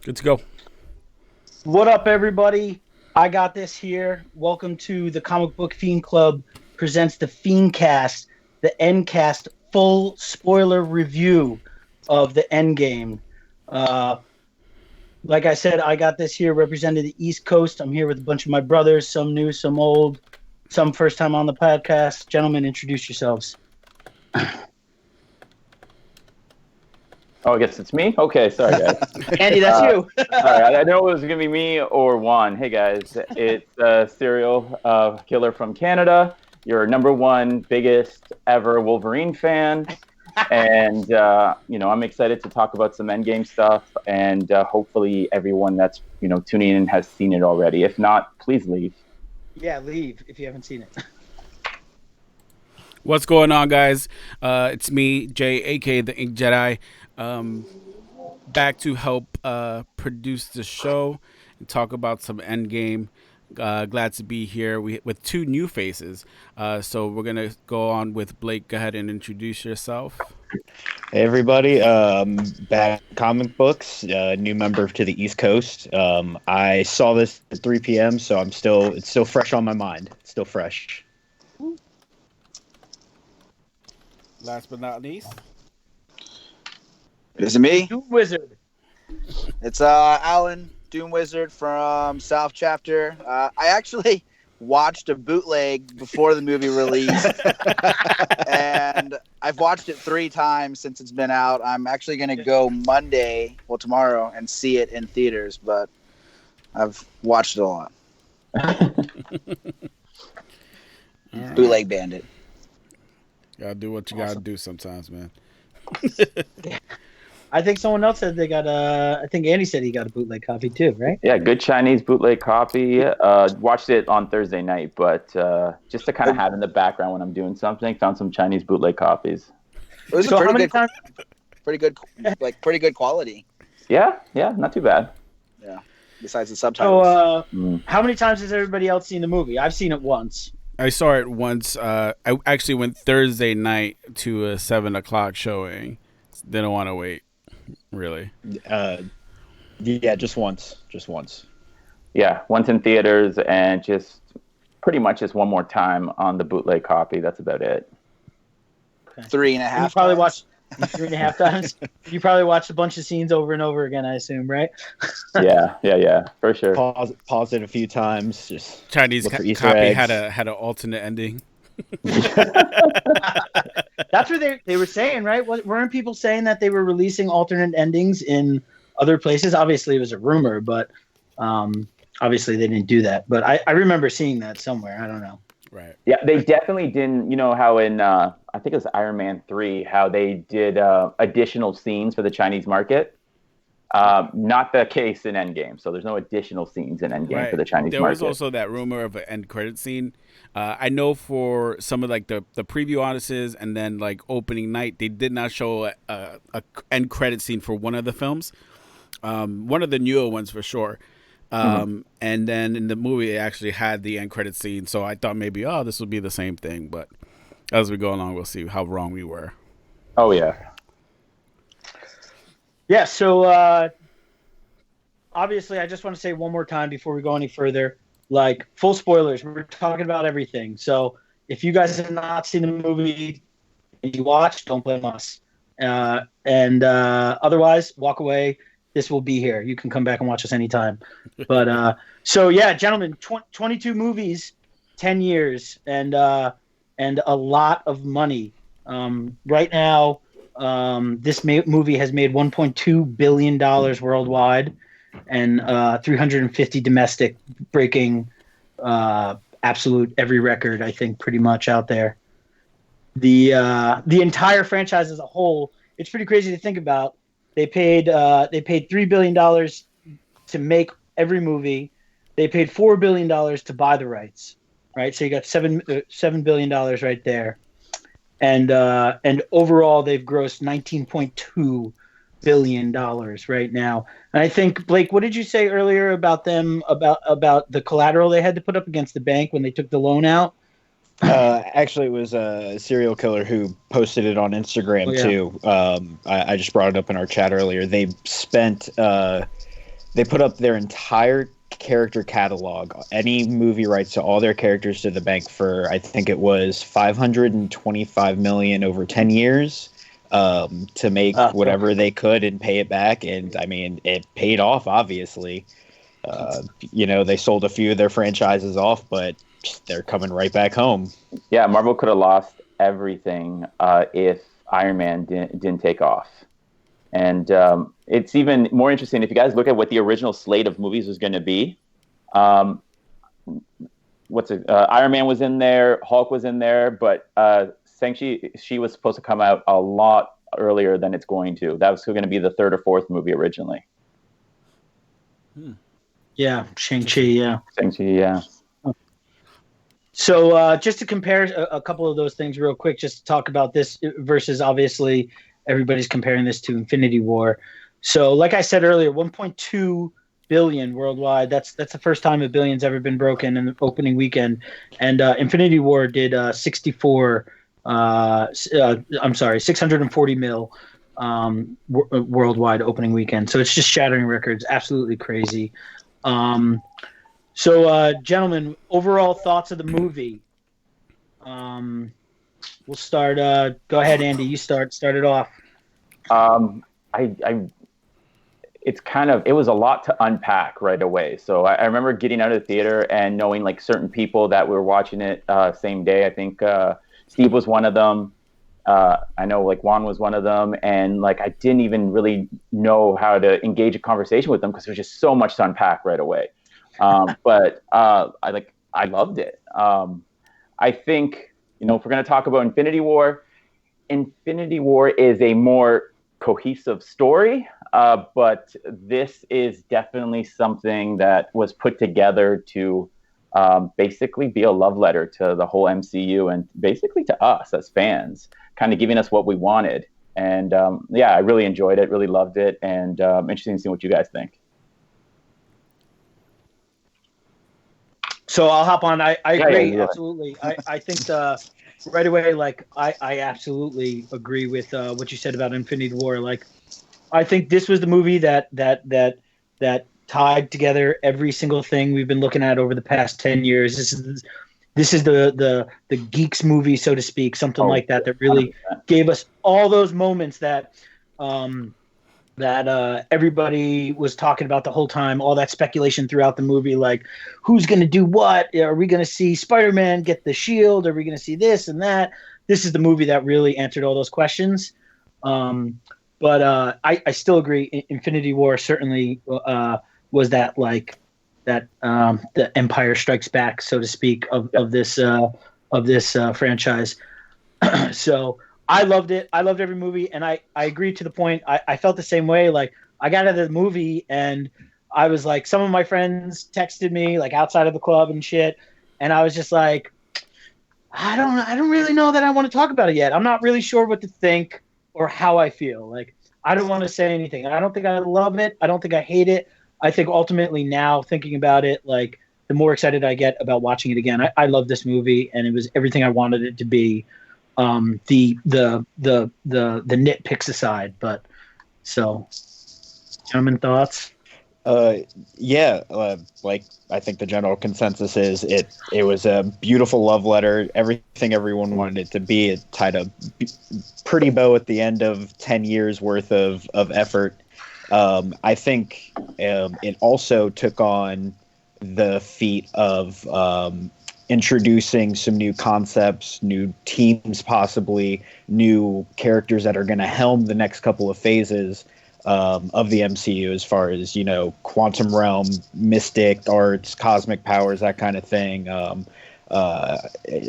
Good to go. What up, everybody? I got this here. Welcome to the Comic Book Fiend Club presents the Fiend Cast, the Endcast full spoiler review of the Endgame. Uh, like I said, I got this here representing the East Coast. I'm here with a bunch of my brothers, some new, some old, some first time on the podcast. Gentlemen, introduce yourselves. Oh, I guess it's me? Okay, sorry, guys. Andy, that's you. Sorry, I know it was going to be me or Juan. Hey, guys, it's a serial killer from Canada, your number one biggest ever Wolverine fan. And, I'm excited to talk about some Endgame stuff. And hopefully everyone that's, tuning in has seen it already. If not, please leave. Yeah, leave if you haven't seen it. What's going on, guys? It's me, Jay, aka the Ink Jedi, back to help produce the show and talk about some Endgame. Glad to be here with two new faces. So we're gonna go on with Blake. Go ahead and introduce yourself. Hey everybody, back comic books, new member to the East Coast. I saw this at 3 p.m., so it's still fresh on my mind. It's still fresh. Last but not least, Is it me? Doom Wizard. It's Alan, Doom Wizard from South Chapter. I actually watched a bootleg before the movie released, and I've watched it 3 times since it's been out. I'm actually going to go tomorrow, and see it in theaters, but I've watched it a lot. Bootleg bandit. gotta do what you gotta do sometimes, man. I think someone else said they got I think Andy said he got a bootleg copy too, right? Yeah, good Chinese bootleg copy. Watched it on Thursday night, but just to kind of have in the background when I'm doing something, found some Chinese bootleg copies. It was So how many times? pretty good quality. Yeah, not too bad. Yeah. Besides the subtitles. So how many times has everybody else seen the movie? I've seen it once. I saw it once. I actually went Thursday night to a 7:00 showing. Didn't want to wait, really. Yeah, just once. Yeah, once in theaters and just pretty much just one more time on the bootleg copy. That's about it. Okay. 3.5. You probably watched 3.5 times. You probably watched a bunch of scenes over and over again, I assume, right? Yeah, for sure. Pause it a few times. Just Chinese look for copy Easter eggs. had an alternate ending. That's what they were saying, right? Weren't people saying that they were releasing alternate endings in other places? Obviously, it was a rumor, but obviously they didn't do that. But I remember seeing that somewhere. I don't know. Right. Yeah, they definitely didn't. You know how in I think it was Iron Man 3, how they did additional scenes for the Chinese market. Not the case in Endgame. So there's no additional scenes in Endgame for the Chinese there market. There was also that rumor of an end credit scene. I know for some of like the preview audiences and then like opening night, they did not show a end credit scene for one of the films. One of the newer ones for sure. And then in the movie, it actually had the end credit scene. So I thought maybe, this will be the same thing. But as we go along, we'll see how wrong we were. Oh, yeah. Yeah, so obviously, I just want to say one more time before we go any further, like full spoilers. We're talking about everything. So if you guys have not seen the movie and you watch, don't blame us. And otherwise, walk away. This will be here. You can come back and watch us anytime. But so yeah, gentlemen, 22 movies, 10 years, and a lot of money. Right now, this movie has made $1.2 billion worldwide and 350 domestic, breaking absolute every record, I think, pretty much out there. The entire franchise as a whole, it's pretty crazy to think about. They paid $3 billion to make every movie. They paid $4 billion to buy the rights, right? So you got $7 billion right there. And overall, they've grossed $19.2 billion right now. And I think, Blake, what did you say earlier about them, about the collateral they had to put up against the bank when they took the loan out? Actually, it was a serial killer who posted it on Instagram too. I just brought it up in our chat earlier. They spent they put up their entire character catalog, any movie rights to all their characters to the bank for, I think it was 525 million over 10 years, to make whatever they could and pay it back. And I mean, it paid off, obviously. They sold a few of their franchises off, but they're coming right back home. Yeah, Marvel could have lost everything if Iron Man didn't take off. And it's even more interesting if you guys look at what the original slate of movies was going to be. Iron Man was in there, Hulk was in there, but Shang-Chi was supposed to come out a lot earlier than it's going to. That was going to be the third or fourth movie originally. Yeah, Shang-Chi, yeah. Shang-Chi, yeah. So just to compare a couple of those things real quick, just to talk about this versus obviously everybody's comparing this to Infinity War. So like I said earlier, 1.2 billion worldwide. That's the first time a billion's ever been broken in the opening weekend. And Infinity War did 640 mil worldwide opening weekend. So it's just shattering records. Absolutely crazy. So, gentlemen, overall thoughts of the movie. We'll start. Go ahead, Andy. You start it off. It was a lot to unpack right away. So I remember getting out of the theater and knowing like certain people that were watching it same day. I think Steve was one of them. I know like Juan was one of them, and like I didn't even really know how to engage a conversation with them because there's just so much to unpack right away. But I loved it. I think, if we're going to talk about Infinity War is a more cohesive story, but this is definitely something that was put together to basically be a love letter to the whole MCU and basically to us as fans, kind of giving us what we wanted. And I really enjoyed it, really loved it, and interesting to see what you guys think. So I'll hop on. I agree, absolutely. I think right away, like I absolutely agree with what you said about Infinity War. Like, I think this was the movie that tied together every single thing we've been looking at over the past 10 years. This is the geeks movie, so to speak, something like that really 100%. Gave us all those moments that everybody was talking about the whole time, all that speculation throughout the movie, like who's going to do what? Are we going to see Spider-Man get the shield? Are we going to see this and that? This is the movie that really answered all those questions. But I still agree. Infinity War certainly was that like that the Empire Strikes Back, so to speak, of this franchise. So I loved it. I loved every movie, and I agree to the point. I felt the same way. Like I got out of the movie, and I was like, some of my friends texted me like outside of the club and shit, and I was just like, I don't really know that I want to talk about it yet. I'm not really sure what to think or how I feel. Like I don't want to say anything. I don't think I love it. I don't think I hate it. I think ultimately now thinking about it, like the more excited I get about watching it again. I love this movie, and it was everything I wanted it to be. The nitpicks aside, but so, gentlemen, thoughts? Like I think the general consensus is it was a beautiful love letter. Everything everyone wanted it to be. It tied a pretty bow at the end of 10 years worth of effort. I think it also took on the feat of introducing some new concepts, new teams, possibly new characters that are going to helm the next couple of phases of the MCU, as far as, quantum realm, mystic arts, cosmic powers, that kind of thing.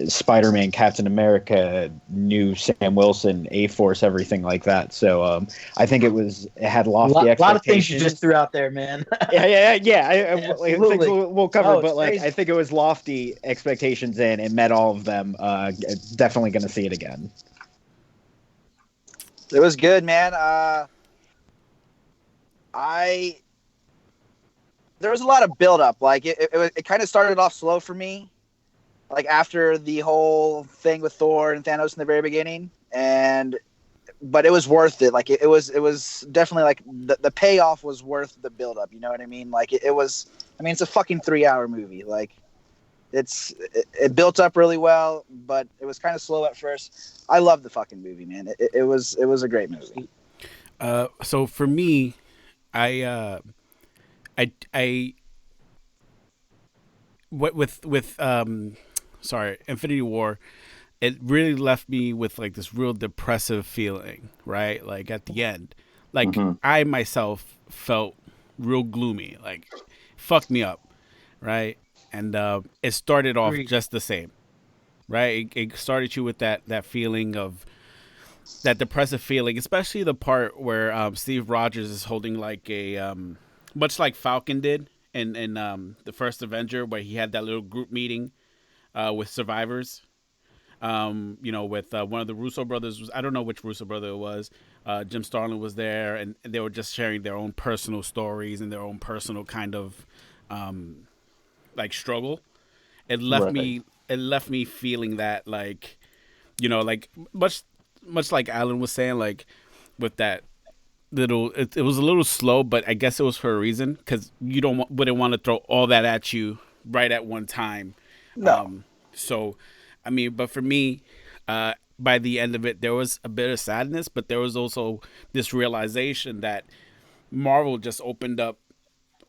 Spider-Man, Captain America, new Sam Wilson, A-Force, everything like that. So I think it had lofty expectations. A lot of things you just threw out there, man. Yeah. Things we'll cover, but I think it was lofty expectations and it met all of them. Definitely going to see it again. It was good, man. There was a lot of build-up. Like it kind of started off slow for me. Like after the whole thing with Thor and Thanos in the very beginning, and but it was worth it. Like it was definitely like the payoff was worth the buildup. You know what I mean? Like it was. I mean, it's a fucking 3-hour movie. Like it built up really well, but it was kind of slow at first. I love the fucking movie, man. It was a great movie. So for me, I with sorry, Infinity War, it really left me with like this real depressive feeling, right? Like at the end, like I myself felt real gloomy, like fucked me up, right? And it started off just the same, right? It started you with that feeling of that depressive feeling, especially the part where Steve Rogers is holding like a much like Falcon did in the first Avenger, where he had that little group meeting with survivors. With one of the Russo brothers. I don't know which Russo brother it was. Jim Starlin was there, and they were just sharing their own personal stories and their own personal kind of like struggle. It left me. It left me feeling that like, like much like Alan was saying, like with that little. It was a little slow, but I guess it was for a reason, because you wouldn't want to throw all that at you right at one time. No. So, I mean, but for me, by the end of it, there was a bit of sadness, but there was also this realization that Marvel just opened up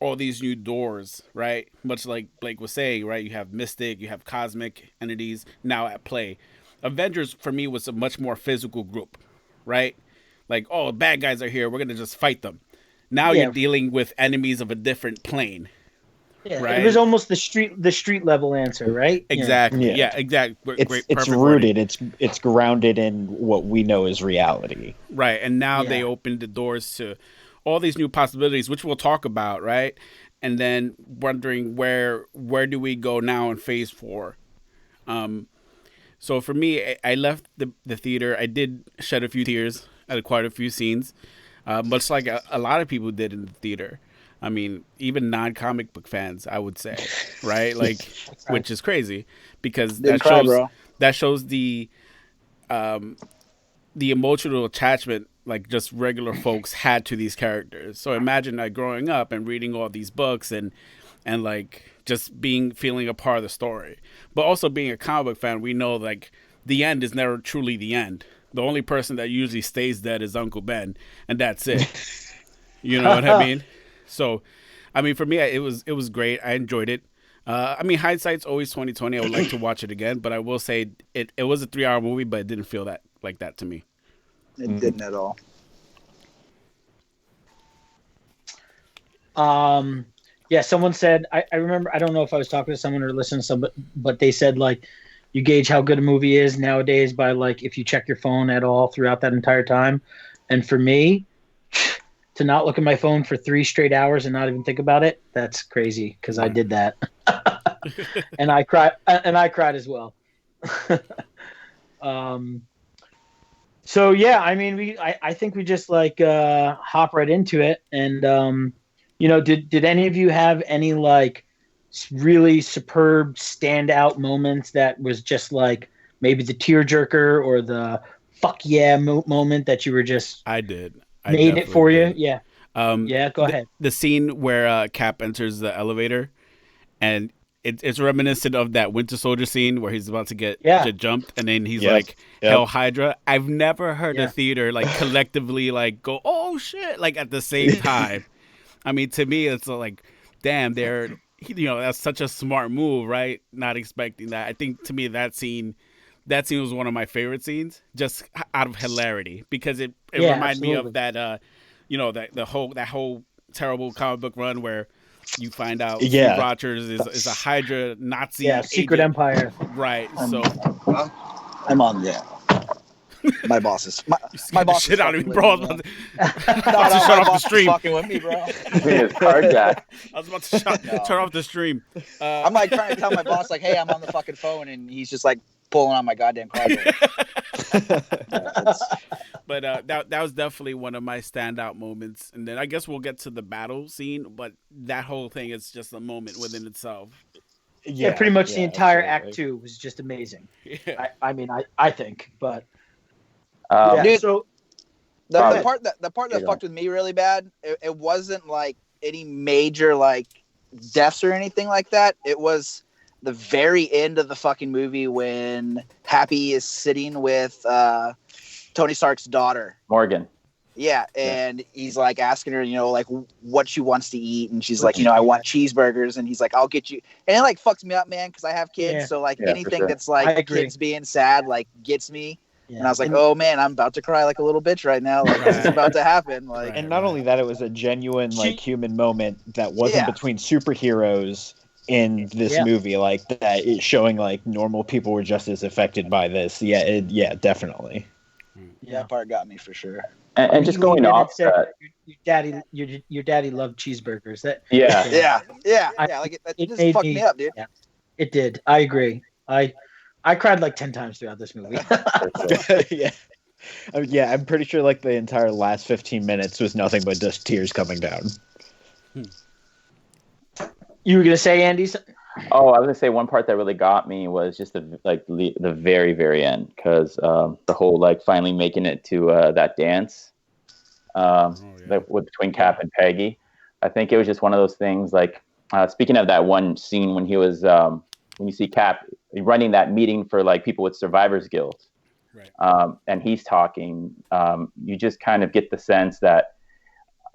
all these new doors, right? Much like Blake was saying, right? You have Mystic, you have cosmic entities now at play. Avengers, for me, was a much more physical group, right? Like, oh, bad guys are here, we're going to just fight them. Now you're dealing with enemies of a different plane. Yeah, right? It was almost the street level answer, right? Exactly. Yeah, exactly. It's rooted. It's grounded in what we know as reality. Right, and now they opened the doors to all these new possibilities, which we'll talk about, right? And then wondering where do we go now in Phase 4? So for me, I left the theater. I did shed a few tears at quite a few scenes, much like a lot of people did in the theater. I mean, even non-comic book fans, I would say, right? Like, which is crazy, because that shows the emotional attachment like just regular folks had to these characters. So imagine like growing up and reading all these books and like just feeling a part of the story. But also being a comic book fan, we know like the end is never truly the end. The only person that usually stays dead is Uncle Ben, and that's it. You know what I mean? So, I mean, for me, it was great. I enjoyed it. I mean, hindsight's always 20/20. I would like to watch it again, but I will say it was a 3-hour movie, but it didn't feel like that to me. It didn't at all. Yeah, someone said, I remember, I don't know if I was talking to someone or listening to someone, but they said like you gauge how good a movie is nowadays by like if you check your phone at all throughout that entire time. And for me, to not look at my phone for 3 straight hours and not even think about it, that's crazy, because I did that. and I cried as well. So yeah, I mean, I think we just like hop right into it. And did any of you have any like really superb standout moments that was just like maybe the tearjerker or the fuck yeah moment that you were just I did. Made it for you? Yeah. Go ahead. The scene where Cap enters the elevator, and it's reminiscent of that Winter Soldier scene where he's about to get jumped, and then he's like, Hell Hydra. I've never heard a theater like collectively like go, oh shit, like at the same time. I mean, to me, it's like, damn, that's such a smart move, right? Not expecting that. I think to me that scene was one of my favorite scenes, just out of hilarity, because it reminded me of that, that whole terrible comic book run where you find out Steve Rogers is a Hydra Nazi secret agent. empire, right? I'm on my boss is my boss shit is out of me, bro. No, shut off the stream. Fucking with me, bro. I was about to turn off the stream. I'm like trying to tell my boss like, hey, I'm on the fucking phone, and he's just like pulling on my goddamn car. But that was definitely one of my standout moments. And then I guess we'll get to the battle scene, but that whole thing is just a moment within itself. Yeah, pretty much the entire Act 2 was just amazing. Yeah. I mean, I think, but dude, so The part that You know. fucked with me really bad, it wasn't like any major like deaths or anything like that. It was the very end of the fucking movie when Happy is sitting with Tony Stark's daughter. Morgan. Yeah, and he's like asking her, like what she wants to eat, and she's like, I want cheeseburgers, and he's like, I'll get you. And it like fucks me up, man, because I have kids, Yeah. so like Yeah, for anything sure. that's I like agree. kids being sad like gets me. Yeah. And I was like, oh man, I'm about to cry like a little bitch right now. Like this is about to happen. Like Right. And not only that, it was a genuine like human moment that wasn't Yeah. between superheroes in this Yeah. movie, like that it's showing like normal people were just as affected by this. Yeah, definitely. that part got me for sure. And just going off that. Your daddy loved cheeseburgers. That Yeah. Yeah. I- Like it it just made fucked me- me up, dude. yeah. It did. I agree. I cried like 10 times throughout this movie. Yeah. Yeah, I'm pretty sure like the entire last 15 minutes was nothing but just tears coming down. You were gonna say, Andy? Oh, I was gonna say one part that really got me was just the very very end, because the whole like finally making it to that dance between Cap and Peggy. I think it was just one of those things. Like speaking of that one scene when he was when you see Cap running that meeting for like people with survivors guilt, Right. and he's talking. You just kind of get the sense that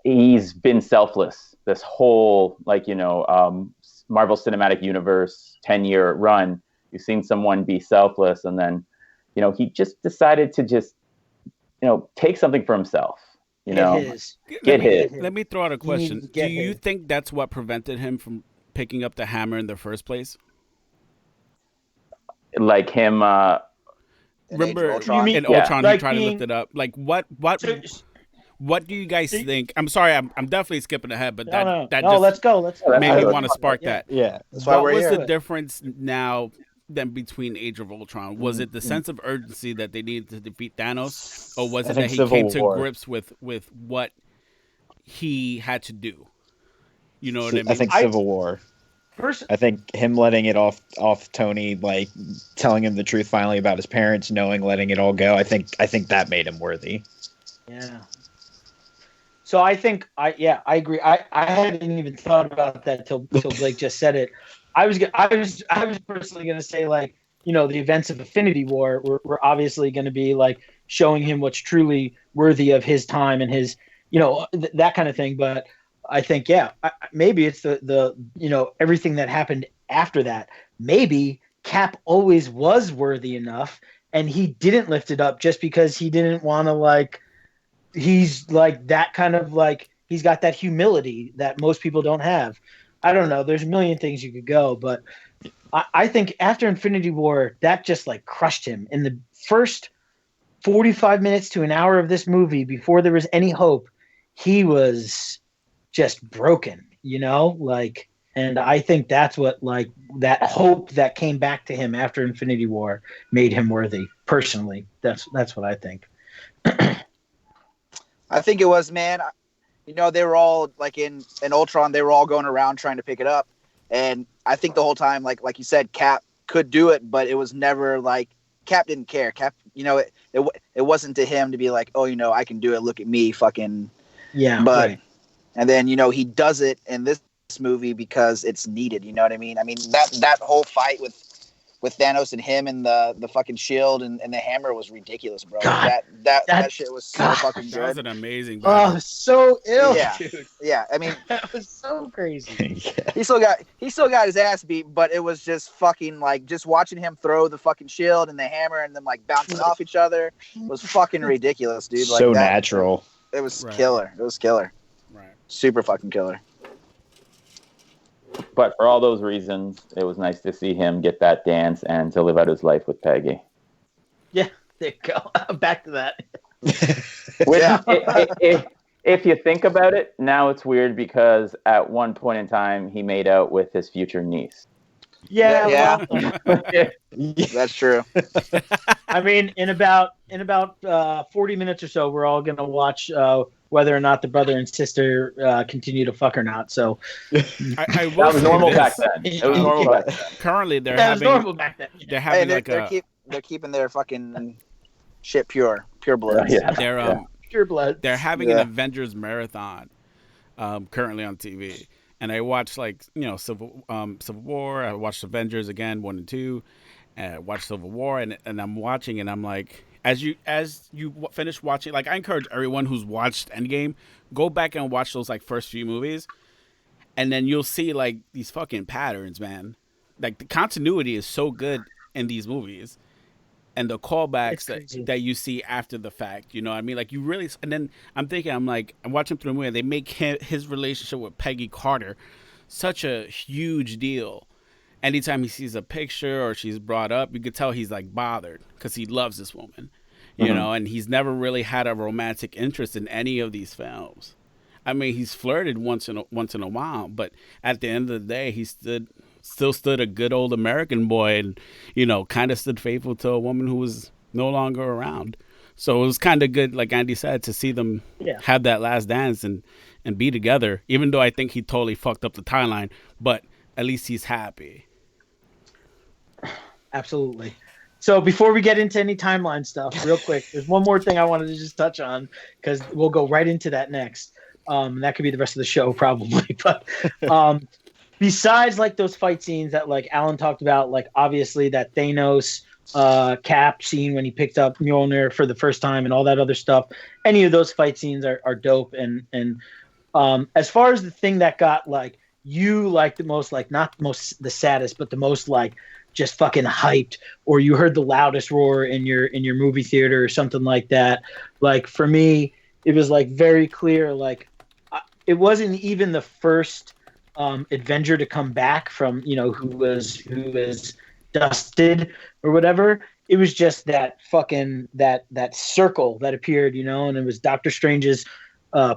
he's been selfless this whole Marvel Cinematic Universe 10-year run. You've seen someone be selfless, and then he just decided to just take something for himself. Get his. Let me throw out a question. needed to Do get you his. think that's what prevented him from picking up the hammer in the first place? Like him. In Age of Remember Ultron. in Yeah. Ultron, Like he tried to being- lift it up. Like what do you guys See- think? I'm sorry, I'm definitely skipping ahead, but No, that no, just let's go. Let's go. made me I- want to spark Yeah. that. Yeah. That's why What we're was here. the difference now than between Age of Ultron? Was it the sense of urgency that they needed to defeat Thanos, or was I it think that he Civil came to War. grips with what he had to do? You know what I mean? I think Civil War. First, I think him letting it off Tony, like telling him the truth finally about his parents, letting it all go. I think that made him worthy. yeah. So I think I agree. I hadn't even thought about that till Blake just said it. I was personally going to say the events of Infinity War were obviously going to be like showing him what's truly worthy of his time and his that kind of thing. But I think maybe it's the everything that happened after that. Maybe Cap always was worthy enough, and he didn't lift it up just because he didn't want to he's like that kind of he's got that humility that most people don't have. I don't know. There's a million things you could go, but I think after Infinity War, that just crushed him. In the first 45 minutes to an hour of this movie, before there was any hope, he was just broken, and I think that's what that hope that came back to him after Infinity War made him worthy. Personally, that's what I think. I think it was, man. They were all in Ultron. They were all going around trying to pick it up, and I think the whole time, like you said, Cap could do it, but it was never Cap didn't care. Cap, it wasn't to him to be like, oh, I can do it. Look at me, fucking. Yeah, But right. and then he does it in this movie because it's needed. You know what I mean? I mean that whole fight with Thanos and him and the fucking shield and the hammer was ridiculous, bro. God, That shit was so God. fucking That was good. an amazing Oh, battle. so ill, Yeah. dude. Yeah, I mean, That was so crazy. Yeah. he still got his ass beat, but it was just fucking just watching him throw the fucking shield and the hammer and them bouncing off each other was fucking ridiculous, dude. So natural. It was Right. killer. It was killer. Right. Super fucking killer. But for all those reasons, it was nice to see him get that dance and to live out his life with Peggy. There you go. Back to that. Which, Yeah. if you think about it, now it's weird because at one point in time, he made out with his future niece. Yeah. Yeah. Well, That's true. I mean, in about 40 minutes or so, we're all gonna watch whether or not the brother and sister continue to fuck or not. So I will That was say normal this. back then. It was normal back then. Currently, they're that was having normal back then. they're Hey, having they're keeping their fucking shit pure blood. Yeah. they're Pure blood. They're having an Avengers marathon currently on TV, and I watched Civil War. I watched Avengers again 1 and 2, and I watched Civil War, and I'm watching, and I'm like, as you finish watching, like I encourage everyone who's watched Endgame, go back and watch those like first few movies, and then you'll see like these fucking patterns, man. Like the continuity is so good in these movies, and the callbacks that you see after the fact. You know what I mean? Like you really. And then I'm thinking, I'm watching through the movie, and they make his relationship with Peggy Carter such a huge deal. Anytime he sees a picture or she's brought up, you could tell he's like bothered because he loves this woman, you know, and he's never really had a romantic interest in any of these films. I mean, he's flirted once in a while, but at the end of the day, he still stood a good old American boy, and you know, kind of stood faithful to a woman who was no longer around. So it was kind of good, like Andy said, to see them have that last dance and be together. Even though I think he totally fucked up the timeline, but at least he's happy. Absolutely. So before we get into any timeline stuff, real quick, there's one more thing I wanted to just touch on because we'll go right into that next. That could be the rest of the show probably. But besides like those fight scenes that like Alan talked about, like obviously that Thanos Cap scene when he picked up Mjolnir for the first time and all that other stuff, any of those fight scenes are dope. And as far as the thing that got like you like the most, like not the saddest, but the most like just fucking hyped, or you heard the loudest roar in your movie theater or something like that. Like for me, it was like very clear. Like it wasn't even the first Avenger to come back from, you know, who was dusted or whatever. It was just that fucking that circle that appeared, you know, and it was Doctor Strange's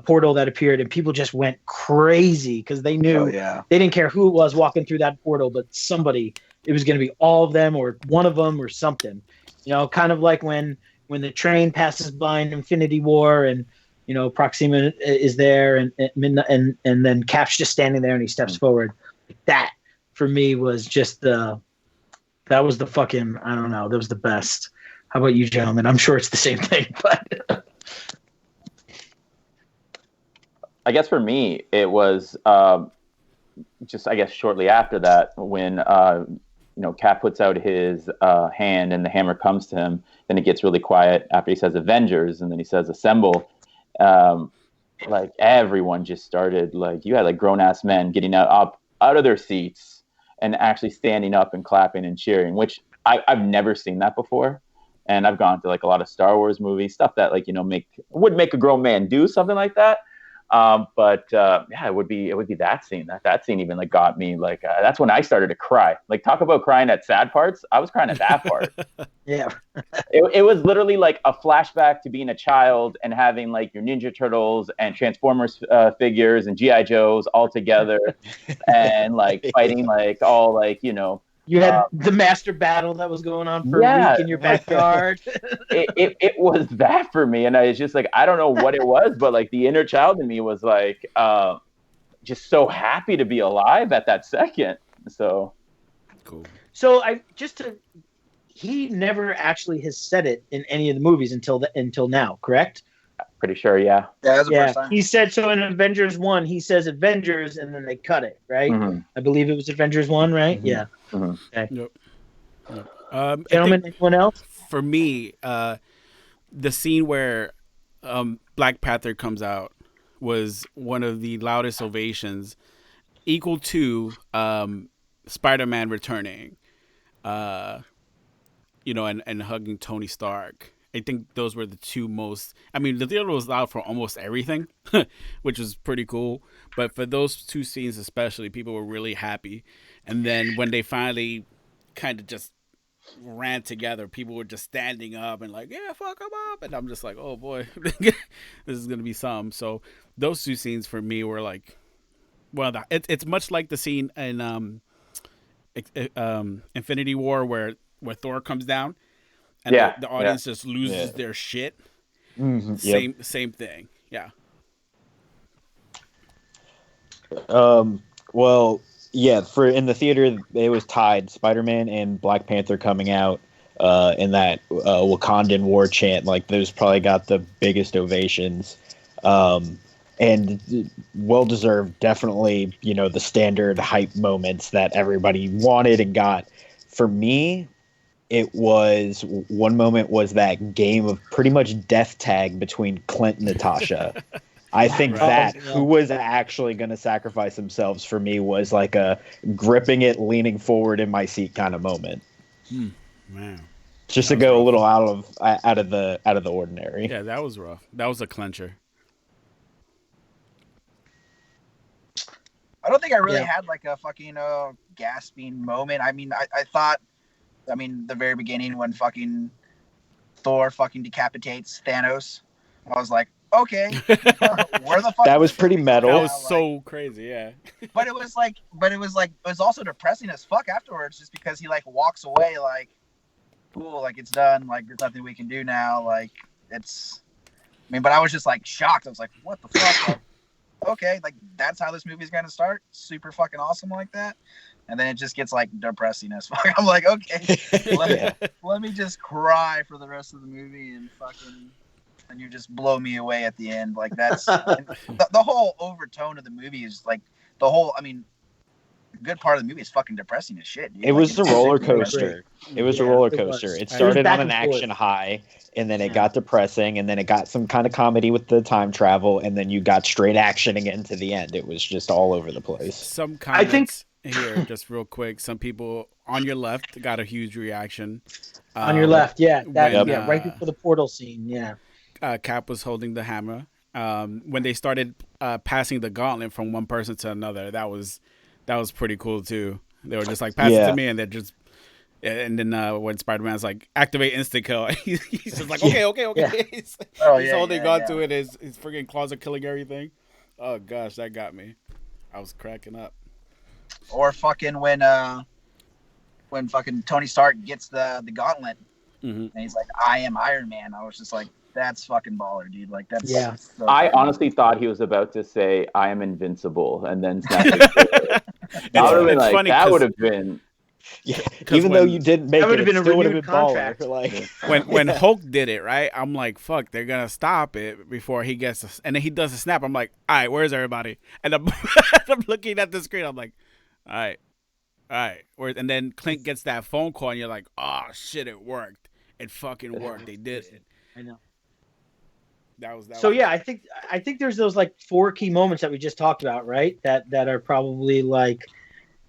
portal that appeared, and people just went crazy because they knew they didn't care who it was walking through that portal, but somebody. It was going to be all of them or one of them or something, you know, kind of like when the train passes by in Infinity War and, you know, Proxima is there and then Cap's just standing there and he steps forward. That for me was just that was the fucking, I don't know. That was the best. How about you, gentlemen? I'm sure it's the same thing, but I guess for me, it was just, I guess, shortly after that when, you know, Cap puts out his hand and the hammer comes to him. Then it gets really quiet after he says Avengers, and then he says assemble. Like everyone just started, like you had like grown ass men getting out of their seats and actually standing up and clapping and cheering, which I've never seen that before. And I've gone to like a lot of Star Wars movies, stuff that like, you know, would make a grown man do something like that. But it would be that scene. That scene even like got me. Like that's when I started to cry. Like talk about crying at sad parts. I was crying at that part. Yeah. It was literally like a flashback to being a child and having like your Ninja Turtles and Transformers figures and GI Joes all together and like fighting like all like, you know. You had the master battle that was going on for a week in your backyard. it was that for me. And I was just like, I don't know what it was, but like the inner child in me was like, just so happy to be alive at that second. So cool. So he never actually has said it in any of the movies until now, correct? Pretty sure, yeah. Yeah, that's the first time. He said so in Avengers 1, he says Avengers, and then they cut it, right? Mm-hmm. I believe it was Avengers 1, right? Mm-hmm. Yeah. Mm-hmm. Okay. Yep. Gentlemen, anyone else? For me, the scene where Black Panther comes out was one of the loudest ovations, equal to Spider-Man returning, you know, and hugging Tony Stark. I think those were the two most. I mean, the theater was loud for almost everything, which was pretty cool. But for those two scenes especially, people were really happy. And then when they finally kind of just ran together, people were just standing up and like, yeah, fuck them up. And I'm just like, oh boy, this is gonna be some. So those two scenes for me were like, well, it's much like the scene in Infinity War where Thor comes down. And the audience just loses their shit. Mm-hmm. Same thing. Yeah. Well, yeah. In the theater, it was tied. Spider-Man and Black Panther coming out. in that Wakandan war chant. Like those probably got the biggest ovations. And well deserved, definitely, the standard hype moments that everybody wanted and got. For me, it was one moment was that game of pretty much death tag between Clint and Natasha. I think that who was actually going to sacrifice themselves for me was like a gripping it, leaning forward in my seat kind of moment. Man, just to go rough. A little out of the ordinary. Yeah, that was rough. That was a clincher. I don't think I really had like a fucking gasping moment. I mean, I thought, the very beginning when fucking Thor fucking decapitates Thanos, I was like, okay, where the fuck? That was pretty metal. That was so crazy, yeah. But it was also depressing as fuck afterwards, just because he like walks away like, cool, like it's done, like there's nothing we can do now, like it's. But I was just like shocked. I was like, what the fuck? Like, okay, like that's how this movie's gonna start, super fucking awesome like that, and then it just gets like depressing as fuck. I'm like, okay, let me just cry for the rest of the movie and you just blow me away at the end. Like that's the whole overtone of the movie is like the whole. Good part of the movie is fucking depressing as shit, dude. It was a roller coaster. It was a roller coaster. It started on an action high, and then it got depressing, and then it got some kind of comedy with the time travel, and then you got straight action again to the end. It was just all over the place. Some comments here, just real quick. Some people on your left got a huge reaction. On your left, right before the portal scene, yeah. Cap was holding the hammer. When they started passing the gauntlet from one person to another, that was pretty cool too. They were just like, pass it to me, and they're just, and then when Spider-Man's like, activate instant kill, he's just like, okay. Yeah. he's holding on to it. His freaking claws are killing everything. Oh gosh, that got me. I was cracking up. Or fucking when fucking Tony Stark gets the gauntlet, and he's like, I am Iron Man. I was just like, that's fucking baller, dude. Like that's. Yeah. So I honestly thought he was about to say, "I am invincible," and then snap it. It's funny. That would have been. Yeah. Even though you didn't make it, it still would have been contract. Like when Hulk did it, right? I'm like, fuck, they're gonna stop it before he gets, and then he does a snap. I'm like, all right, where's everybody? And I'm looking at the screen. I'm like, all right. And then Clint gets that phone call, and you're like, oh shit, it worked. It fucking worked. They did it. I know. That was yeah, I think there's those like 4 key moments that we just talked about, right? That are probably like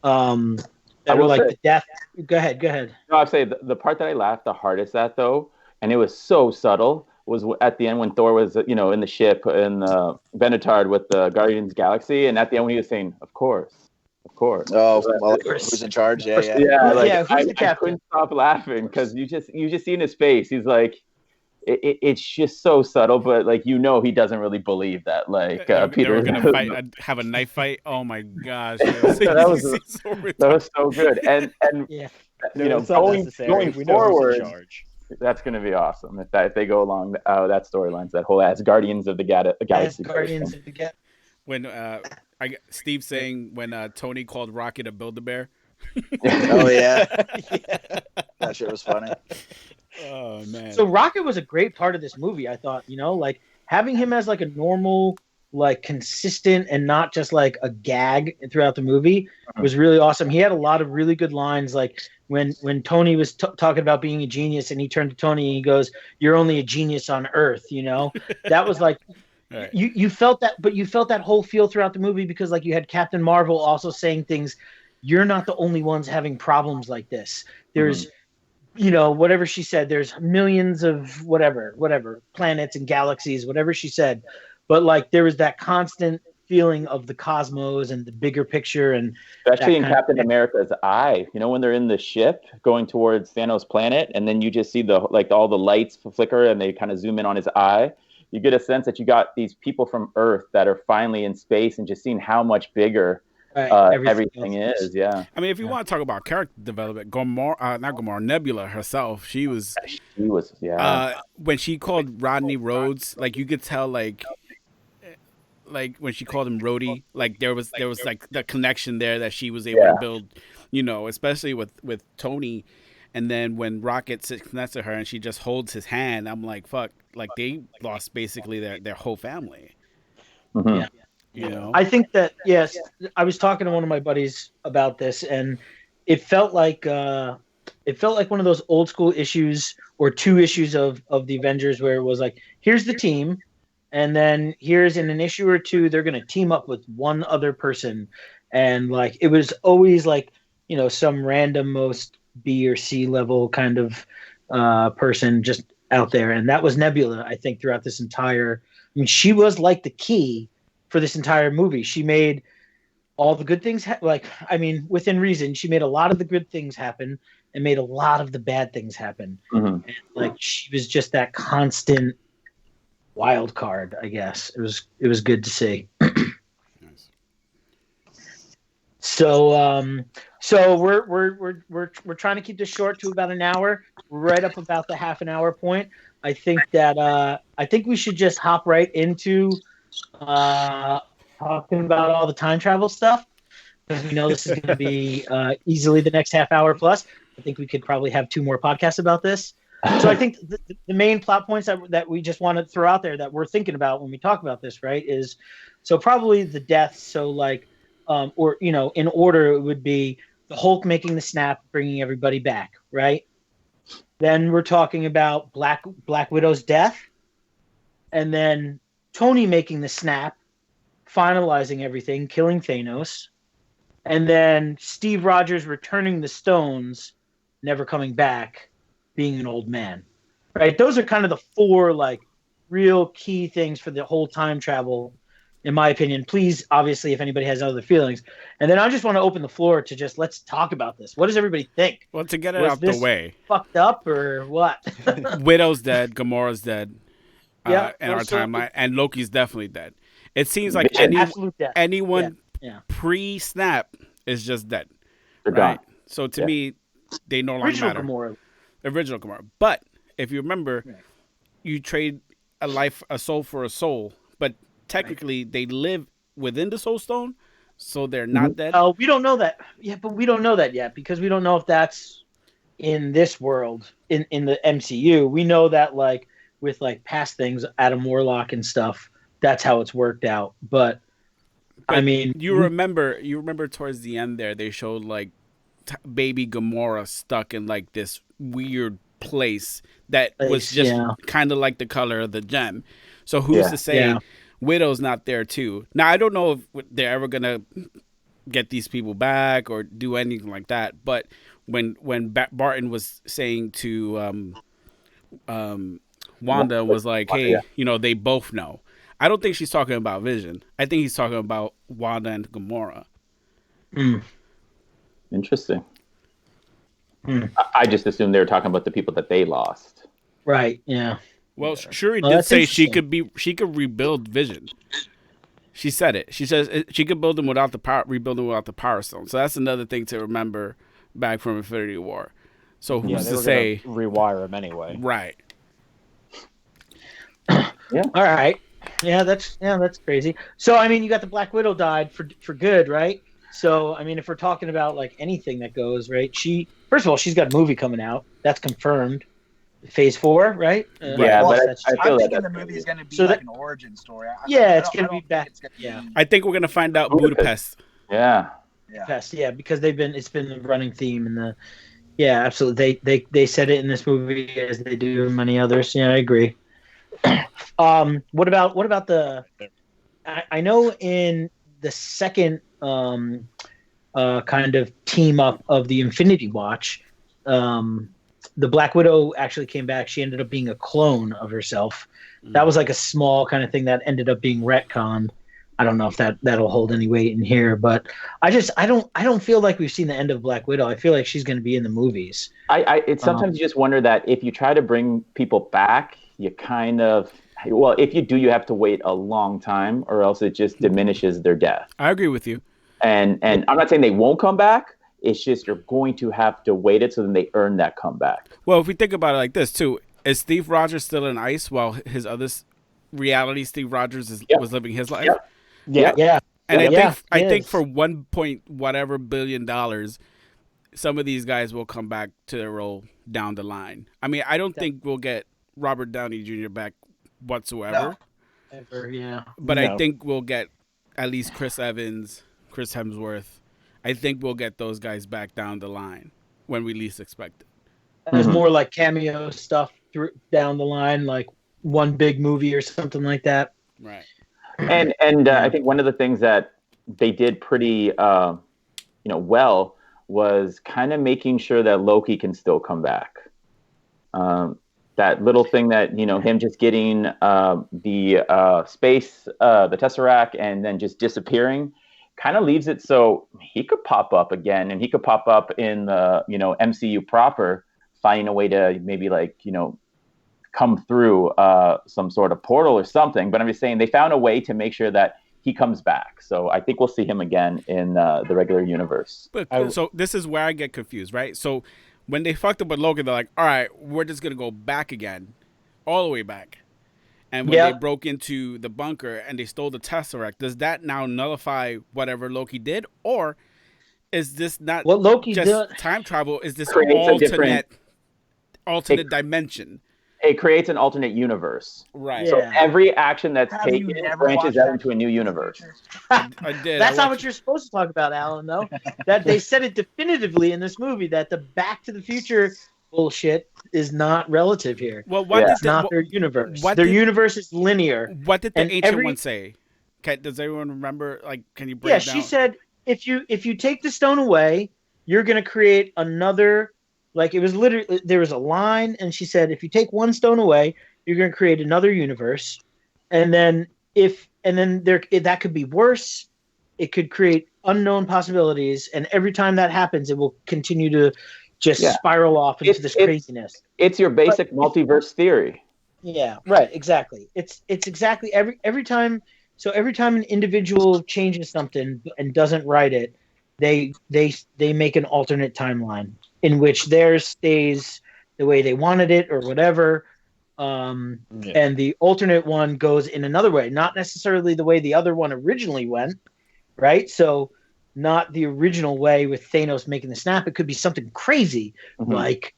the death. Go ahead. No, I'd say the part that I laughed the hardest at though, and it was so subtle, was at the end when Thor was in the ship in Benetard with the Guardians Galaxy, and at the end when he was saying, of course. Oh, well, who's in charge? Yeah. I couldn't stop laughing because you just see in his face, he's like. It's just so subtle, but he doesn't really believe that. Peter were gonna have a knife fight. Oh my gosh, that was so good. And going forward, that's gonna be awesome if they go along that storyline, that whole ass Guardians of the Galaxy. Guardians of the Galaxy. When Steve saying when Tony called Rocket a Build-A-Bear. Oh yeah, that shit was funny. Oh man! So Rocket was a great part of this movie. I thought, like having him as like a normal, like consistent, and not just like a gag throughout the movie was really awesome. He had a lot of really good lines, like when Tony was talking about being a genius, and he turned to Tony and he goes, "You're only a genius on Earth." That was like. Right. You felt that, but you felt that whole feel throughout the movie because like you had Captain Marvel also saying things. You're not the only ones having problems like this. There's. Whatever she said, there's millions of whatever planets and galaxies, whatever she said. But like there was that constant feeling of the cosmos and the bigger picture, and especially in Captain America's eye, when they're in the ship going towards Thanos' planet, and then you just see all the lights flicker and they kind of zoom in on his eye. You get a sense that you got these people from Earth that are finally in space and just seeing how much bigger everything is. Yeah. I mean, if you want to talk about character development, Nebula herself, she was when she called Rodney Rhodes, like you could tell, like when she called him Rhodey, like there was like the connection there that she was able to build, especially with Tony. And then when Rocket sits next to her and she just holds his hand, I'm like, fuck, like they lost basically their whole family. Mhm. Yeah. You know? I think that, yes, I was talking to one of my buddies about this, and it felt like one of those old school issues or 2 issues of the Avengers where it was like, here's the team, and then here's in an issue or 2 they're going to team up with one other person, and like it was always like, you know, some random most B or C level kind of person just out there, and that was Nebula. I think throughout this entire, I mean, she was like the key for this entire movie. She made all the good things I mean, within reason, she made a lot of the good things happen and made a lot of the bad things happen. Mhm. And, like, she was just that constant wild card, I guess. It was good to see. Nice. So we're trying to keep this short to about an hour. We're right up about the half an hour point. I think we should just hop right into talking about all the time travel stuff, because we know this is going to be easily the next half hour plus. I think we could probably have 2 more podcasts about this. So I think the main plot points that we just want to throw out there that we're thinking about when we talk about this, right, is so probably the deaths. So like, or, you know, in order, it would be the Hulk making the snap, bringing everybody back, right? Then we're talking about Black Widow's death, and then Tony making the snap, finalizing everything, killing Thanos, and then Steve Rogers returning the stones, never coming back, being an old man. Right? Those are kind of the 4 like real key things for the whole time travel, in my opinion. Please, obviously, if anybody has other feelings. And then I just want to open the floor to just let's talk about this. What does everybody think? Well, to get it Was out the this way, fucked up or what? Widow's dead, Gamora's dead, Yeah, in our so- timeline, and Loki's definitely dead. It seems like Vision. Absolute death. anyone Yeah. pre-snap is just dead, They're right? gone. So to Yeah. me, they no longer Original matter. Gamora. Original Gamora. But if you remember, Right. you trade a soul for a soul, but technically they live within the Soul Stone, so they're not dead. Oh, we don't know that. Yeah, but we don't know that yet because we don't know if that's in this world in the MCU. We know that like with like past things, Adam Warlock and stuff, that's how it's worked out. But I mean, you remember towards the end there, they showed like baby Gamora stuck in like this weird place that was just kind of like the color of the gem. So who's to say Widow's not there too? Now I don't know if they're ever gonna get these people back or do anything like that. But when Barton was saying to Wanda, was like, hey, you know, they both know. I don't think she's talking about Vision. I think he's talking about Wanda and Gamora. Interesting. I just assumed they were talking about the people that they lost. Right. Yeah. Well, Shuri did say she could rebuild Vision. She said it. She says she could rebuild him without the Power Stone. So that's another thing to remember back from Infinity War. So who's to say rewire him anyway? Right. Yeah. All right. Yeah, that's crazy. So I mean, you got the Black Widow died for good, right? So I mean, if we're talking about like anything that goes right, first of all, she's got a movie coming out that's confirmed, Phase 4, right? Yeah, but I feel I'm like thinking the movie is going to be so like an origin story. It's going to be back. Yeah, I think we're going to find out Budapest. Yeah. Budapest. Yeah, because it's been the running theme in the. Yeah, absolutely. They said it in this movie as they do in many others. Yeah, I agree. What about the? I know in the second kind of team up of the Infinity Watch, the Black Widow actually came back. She ended up being a clone of herself. That was like a small kind of thing that ended up being retconned. I don't know if that'll hold any weight in here, but I don't feel like we've seen the end of Black Widow. I feel like she's going to be in the movies. Sometimes you just wonder that if you try to bring people back, you kind of, well, if you do, you have to wait a long time, or else it just diminishes their death. I agree with you. And I'm not saying they won't come back. It's just you're going to have to wait it so then they earn that comeback. Well, if we think about it like this too, is Steve Rogers still in ice while his other reality Steve Rogers was living his life? Yeah. Yeah. And I think for $1 point whatever billion, some of these guys will come back to their role down the line. I mean, I don't think we'll get Robert Downey Jr. back whatsoever. Ever, yeah. But I No. think we'll get at least Chris Evans, Chris Hemsworth. I think we'll get those guys back down the line when we least expect it. There's more like cameo stuff down the line, like one big movie or something like that. Right. And I think one of the things that they did pretty well was kind of making sure that Loki can still come back. That little thing that him just getting the space, the Tesseract, and then just disappearing, kind of leaves it so he could pop up again, and he could pop up in the MCU proper, finding a way to maybe come through some sort of portal or something. But I'm just saying they found a way to make sure that he comes back. So I think we'll see him again in the regular universe. But so this is where I get confused, right? So when they fucked up with Logan, they're like, all right, we're just going to go back again, all the way back. And when they broke into the bunker and they stole the Tesseract, does that now nullify whatever Loki did? Or is this not what Loki just did? time travel? Is this Creates alternate dimension? It creates an alternate universe. Right. So every action that's Have you taken never branches watched out that into a new universe. I did. That's not what you're supposed to talk about, Alan, though. That they said it definitively in this movie that the Back to the Future bullshit is not relative here. Well, what It's not their universe. Their universe is linear. What did the And ancient one say? Does everyone remember? Can you break Yeah, it down? she said if you take the stone away, you're going to create another. Like, it was literally, there was a line, and she said, if you take one stone away, you're going to create another universe, and then that could be worse. It could create unknown possibilities, and every time that happens, it will continue to just spiral off into this craziness. It's your basic multiverse theory. Yeah, right, exactly. It's exactly every time. So every time an individual changes something and doesn't write it, they make an alternate timeline in which theirs stays the way they wanted it or whatever. And the alternate one goes in another way, not necessarily the way the other one originally went, right? So not the original way with Thanos making the snap. It could be something crazy, like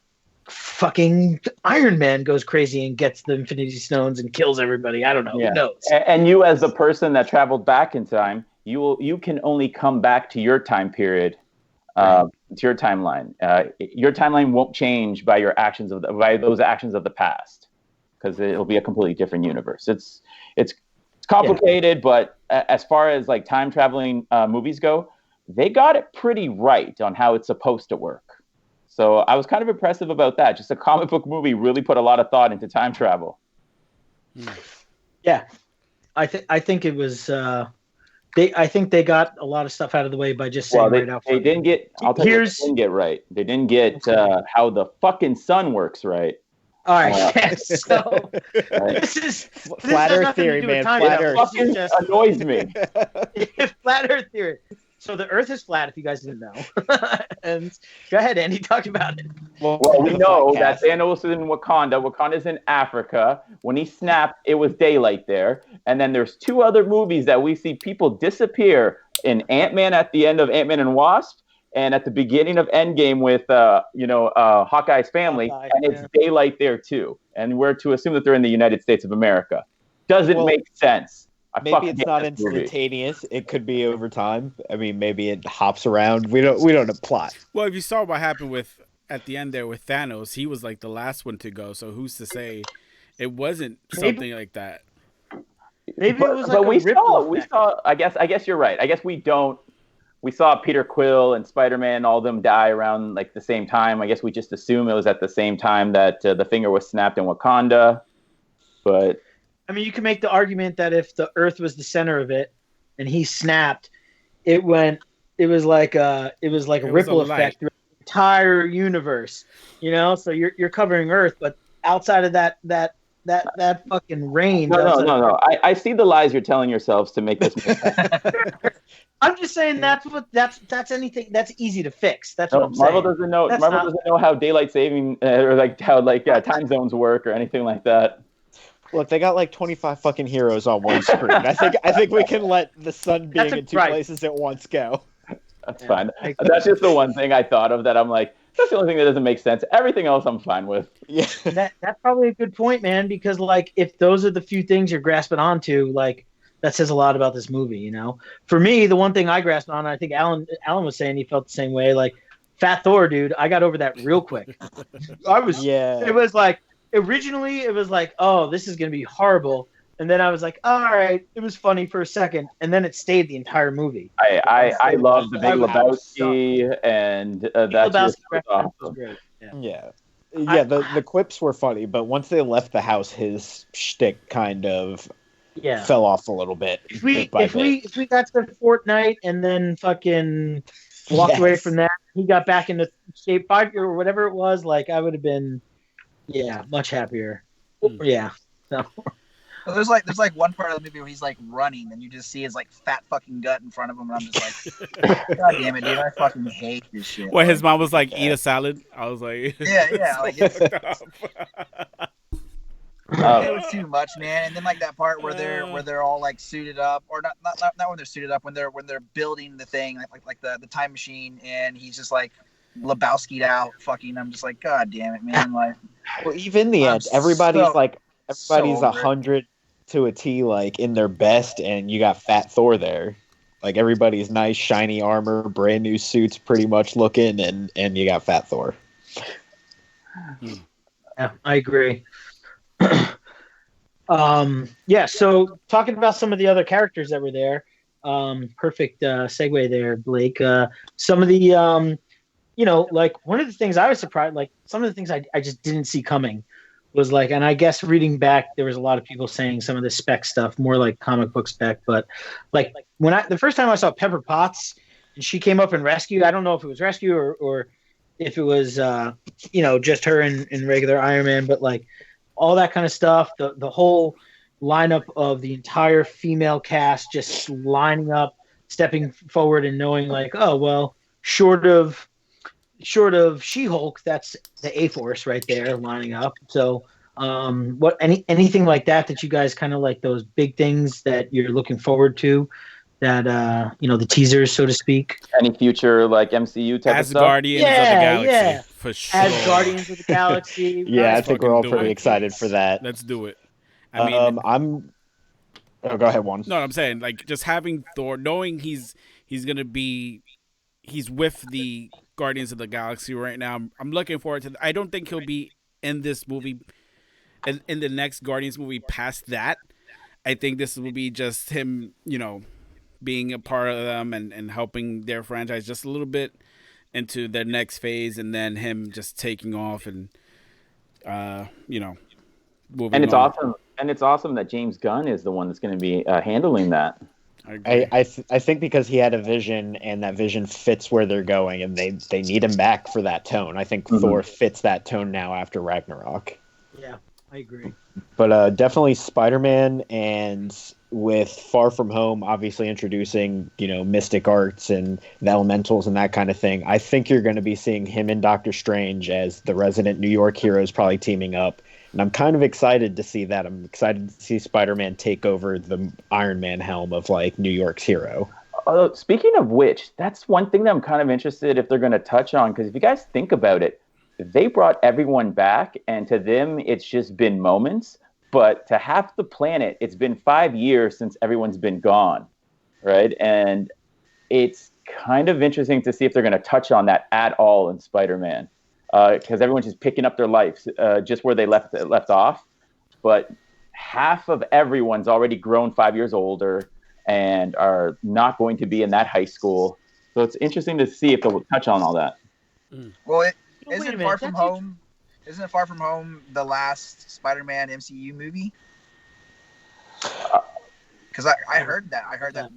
fucking Iron Man goes crazy and gets the Infinity Stones and kills everybody. I don't know. Who knows? And you, as a person that traveled back in time, you can only come back to your time period. To your timeline. Your timeline won't change by by those actions of the past, because it'll be a completely different universe. It's complicated, but as far as like time traveling movies go, they got it pretty right on how it's supposed to work. So I was kind of impressive about that. Just a comic book movie really put a lot of thought into time travel. Yeah, I think it was. I think they got a lot of stuff out of the way by just saying right out front. They didn't get. I'll tell you what they didn't get right. They didn't get how the fucking sun works right. All right, so this is Flat Earth theory, man. Flat Earth fucking annoys me. Flat Earth theory. So the Earth is flat, if you guys didn't know. And go ahead, Andy, talk about it. Well, we know that Thanos is in Wakanda. Wakanda's in Africa. When he snapped, it was daylight there. And then there's two other movies that we see people disappear in Ant-Man at the end of Ant-Man and Wasp, and at the beginning of Endgame with Hawkeye's family, and it's daylight there too. And we're to assume that they're in the United States of America. Doesn't make sense. Maybe it's not instantaneous. It could be over time. I mean, maybe it hops around. We don't know plot. Well, if you saw what happened at the end there with Thanos, he was like the last one to go. So who's to say it wasn't something like that? Maybe it was like we saw. I guess you're right. I guess we don't. We saw Peter Quill and Spider-Man, all of them die around like the same time. I guess we just assume it was at the same time that the finger was snapped in Wakanda. But I mean, you can make the argument that if the Earth was the center of it and he snapped, it was like a ripple effect through the entire universe. So you're covering Earth, but outside of that fucking range. No. I see the lies you're telling yourselves to make this make sense. I'm just saying that's anything that's easy to fix. That's what I'm Marvel saying. Doesn't know how daylight saving or like how time zones work or anything like that. Look, they got like 25 fucking heroes on one screen. I think we can let the sun being in two places at once go. That's fine. That's just the one thing I thought of that I'm like, that's the only thing that doesn't make sense. Everything else I'm fine with. Yeah. That's probably a good point, man, because like if those are the few things you're grasping onto, like that says a lot about this movie, you know. For me, the one thing I grasped on, I think Alan was saying he felt the same way, like Fat Thor, dude, I got over that real quick. It was like originally it was like, oh, this is gonna be horrible. And then I was like, all right, it was funny for a second, and then it stayed the entire movie. I love the Big Lebowski, and that's just awesome. Great. Yeah. The quips were funny, but once they left the house, his shtick kind of fell off a little bit. If we got to Fortnite and then fucking walked away from that, he got back into shape 5 or whatever it was, like I would have been, much happier. Yeah. So. Well, there's like one part of the movie where he's like running, and you just see his like fat fucking gut in front of him, and I'm just like, God damn it, dude, I fucking hate this shit. Well, his mom was like, eat a salad. I was like, yeah, like it was too much, man. And then like that part where they're all like suited up, or not when they're suited up, when they're building the thing, like the time machine, and he's just like Lebowski'd out, fucking. I'm just like, God damn it, man. Like, well, even in the end, everybody's 100 to a T, like in their best, and you got Fat Thor there. Like everybody's nice, shiny armor, brand new suits, pretty much looking, and you got Fat Thor. Yeah, I agree. So talking about some of the other characters that were there, perfect segue there, Blake. Some of the, like one of the things I was surprised, like some of the things I just didn't see coming was like, and I guess reading back, there was a lot of people saying some of the spec stuff, more like comic book spec, but like the first time I saw Pepper Potts and she came up and rescued, I don't know if it was rescue or if it was, just her in regular Iron Man, but like all that kind of stuff, the whole lineup of the entire female cast just lining up, stepping forward and knowing like, oh, well, short of She-Hulk, that's the A-Force right there lining up. So anything like that you guys kind of like, those big things that you're looking forward to, that the teasers, so to speak, any future like MCU type of stuff? Guardians of the Galaxy, for sure. As Guardians of the Galaxy. I think we're all pretty excited for that. Let's do it. I mean, go ahead, Juan. No, I'm saying like just having Thor, knowing he's with the Guardians of the Galaxy right now. I'm looking forward to. I don't think he'll be in this movie, in the next Guardians movie. Past that, I think this will be just him, being a part of them and helping their franchise just a little bit into their next phase, and then him just taking off and moving. And it's on. awesome. And it's awesome that James Gunn is the one that's going to be handling that. I think because he had a vision, and that vision fits where they're going, and they need him back for that tone. I think Thor fits that tone now after Ragnarok. Yeah, I agree. But definitely Spider-Man, and with Far From Home, obviously introducing, mystic arts and the elementals and that kind of thing. I think you're going to be seeing him and Doctor Strange as the resident New York heroes probably teaming up. And I'm kind of excited to see that. I'm excited to see Spider-Man take over the Iron Man helm of like New York's hero. Speaking of which, that's one thing that I'm kind of interested if they're going to touch on, because if you guys think about it, they brought everyone back, and to them, it's just been moments. But to half the planet, it's been 5 years since everyone's been gone, right? And it's kind of interesting to see if they're going to touch on that at all in Spider-Man. Because everyone's just picking up their lives just where they left off. But half of everyone's already grown 5 years older and are not going to be in that high school. So it's interesting to see if they'll touch on all that. Well, isn't Far From Home the last Spider-Man MCU movie? Because I heard that. I heard that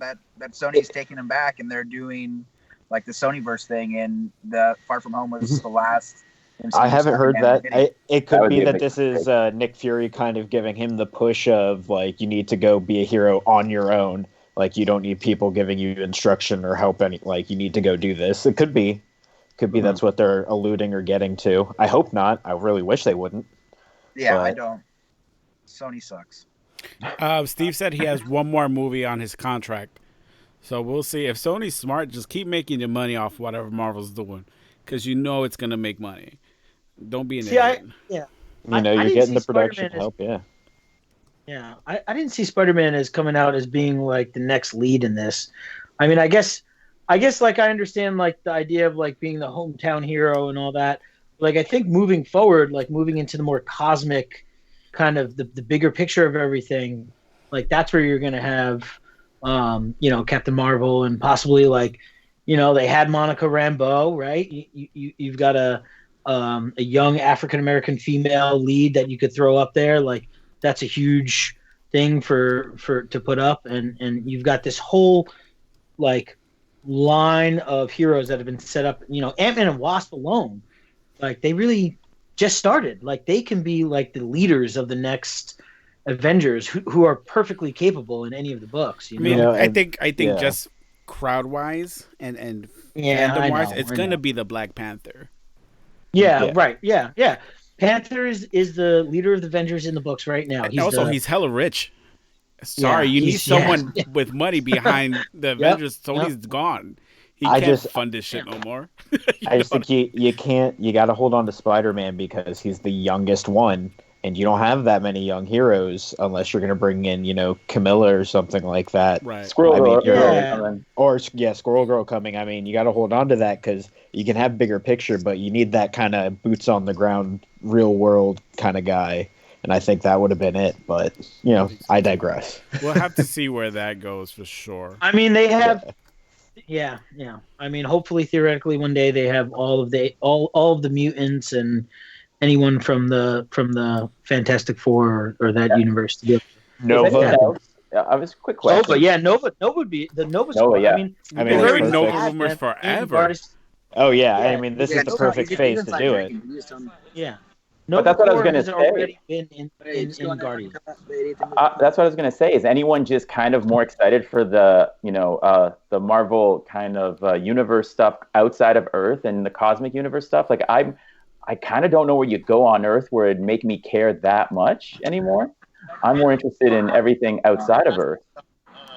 Sony's taking them back, and they're doing like the Sonyverse thing, and the Far From Home was the last MCU. I haven't heard that. It could be that this is mistake. Nick Fury kind of giving him the push of like, you need to go be a hero on your own. Like, you don't need people giving you instruction or help. Like, you need to go do this. It could be. That's what they're alluding or getting to. I hope not. I really wish they wouldn't. Yeah, but I don't. Sony sucks. Steve said he has one more movie on his contract. So we'll see. If Sony's smart, just keep making your money off whatever Marvel's doing, because you know it's gonna make money. Don't be an See, idiot. yeah, You know, I you're didn't getting see the production Spider-Man as help. Yeah. Yeah, I didn't see Spider-Man as coming out as being like the next lead in this. I mean, I guess like I understand like the idea of like being the hometown hero and all that. Like I think moving forward, like moving into the more cosmic kind of the bigger picture of everything, like that's where you're gonna have Captain Marvel and possibly like, they had Monica Rambeau, right? You've got a young African American female lead that you could throw up there. Like that's a huge thing for to put up, and you've got this whole like line of heroes that have been set up. Ant-Man and Wasp alone, like they really just started. Like they can be like the leaders of the next Avengers who are perfectly capable in any of the books. I mean, know, I and- think yeah. just crowd wise and Yeah, fandom I wise, know, it's I gonna know. be the Black Panther. Yeah, Yeah. right. Yeah. Panther is the leader of the Avengers in the books right now. And also, he's hella rich. Sorry, Yeah, you need he's- someone with money behind the Avengers. Sony's gone. He I can't just- fund this shit no more. I just think you got to hold on to Spider-Man because he's the youngest one, and you don't have that many young heroes unless you're going to bring in, Camilla or something like that. Right. Squirrel I mean, Girl. Yeah. Coming. Or Squirrel Girl coming. I mean, you got to hold on to that because you can have bigger picture, but you need that kind of boots on the ground, real world kind of guy. And I think that would have been it. But I digress. We'll have to see where that goes for sure. I mean, they have. Yeah. I mean, hopefully, theoretically, one day they have all of the mutants and anyone from the Fantastic Four or that universe to be able to. Nova. I was quick question. Nova, yeah, Nova would be the Nova Squad. yeah. I mean, I mean, We've that's heard perfect. Nova had rumors them forever. in Guardians- Oh yeah, Yeah, I mean, this Yeah, is the no, perfect you phase can to start do drinking. it. You just don't- Yeah. But that's what I was Nova gonna has say. already been in Just go on Guardians. That's what I was going to say. Is anyone just kind of more excited for the the Marvel kind of universe stuff outside of Earth and the cosmic universe stuff? Like I kind of don't know where you go on Earth where it'd make me care that much anymore. I'm more interested in everything outside of Earth.